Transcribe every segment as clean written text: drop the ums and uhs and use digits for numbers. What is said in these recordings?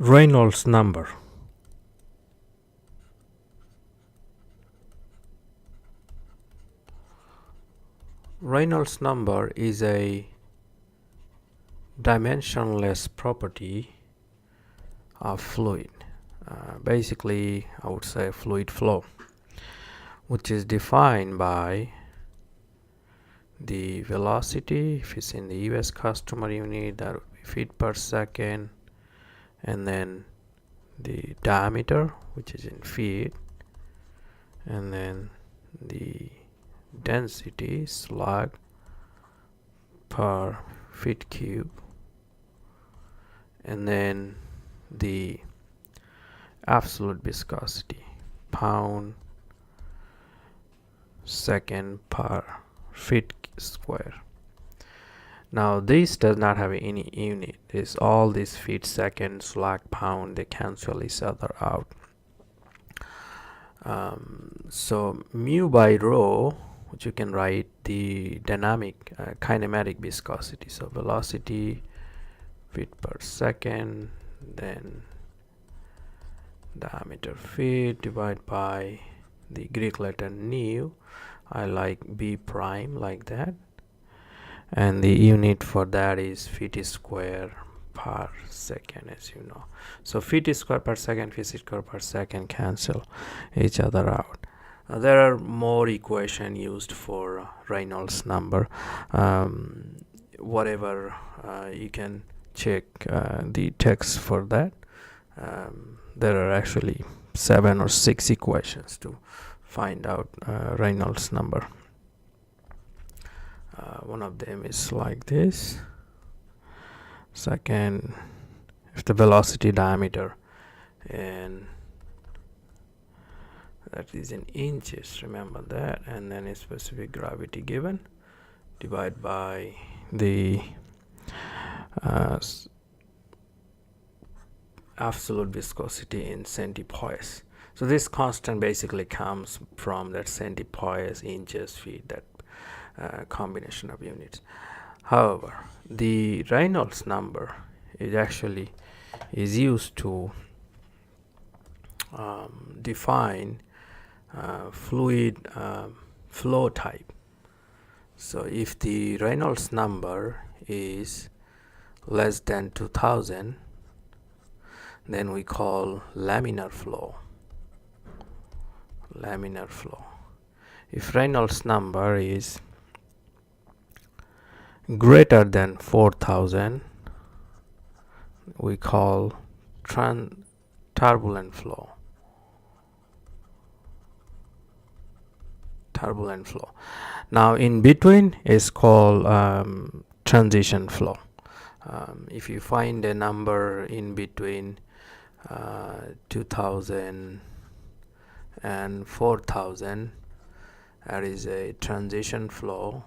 Reynolds number. Reynolds number is a dimensionless property of fluid. Basically, I would say fluid flow, which is defined by the velocity, if it's in the US customer unit, that would be feet per second, and then the diameter, which is in feet, and then the density, slug per feet cube, and then the absolute viscosity, pound second per feet square. Now this does not have any unit. It's all these feet second, slug, pound, they cancel each other out. So mu by rho, which you can write the dynamic kinematic viscosity. So velocity feet per second, then diameter feet divided by the Greek letter nu. I like b prime like that, and the unit for that is feet square per second, as you know. So feet square per second, feet square per second cancel each other out. There are more equation used for Reynolds number. Whatever, you can check the text for that. There are actually 7 or 6 equations to find out Reynolds number. One of them is like this. Second, if the velocity, diameter, and that is in inches, remember that, and then a specific gravity given, divide by the absolute viscosity in centipoise. So this constant basically comes from that centipoise, inches, feet, that combination of units. However, the Reynolds number is actually used to define fluid flow type. So if the Reynolds number is less than 2000, then we call laminar flow. Laminar flow. If Reynolds number is greater than 4000, we call turbulent flow. Turbulent flow. Now in between is called transition flow. If you find a number in between 2000 and 4000, that is a transition flow.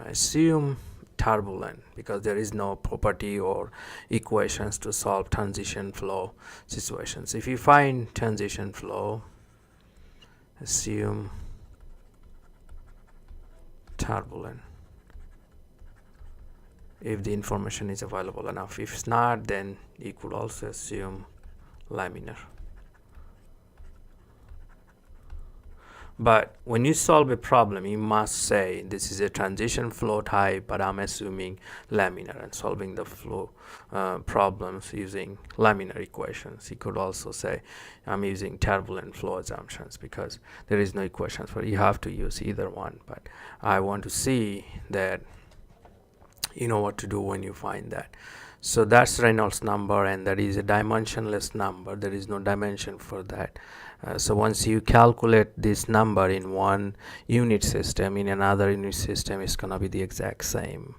Assume turbulent, because there is no property or equations to solve transition flow situations. If you find transition flow, assume turbulent if the information is available enough. If it's not, then you could also assume laminar. But when you solve a problem, you must say this is a transition flow type, but I'm assuming laminar, and solving the flow problems using laminar equations. You could also say I'm using turbulent flow assumptions, because there is no equations for it. You have to use either one, but I want to see that you know what to do when you find that. So that's Reynolds number, and that is a dimensionless number. There is no dimension for that. So once you calculate this number in one unit system, in another unit system, it's going to be the exact same.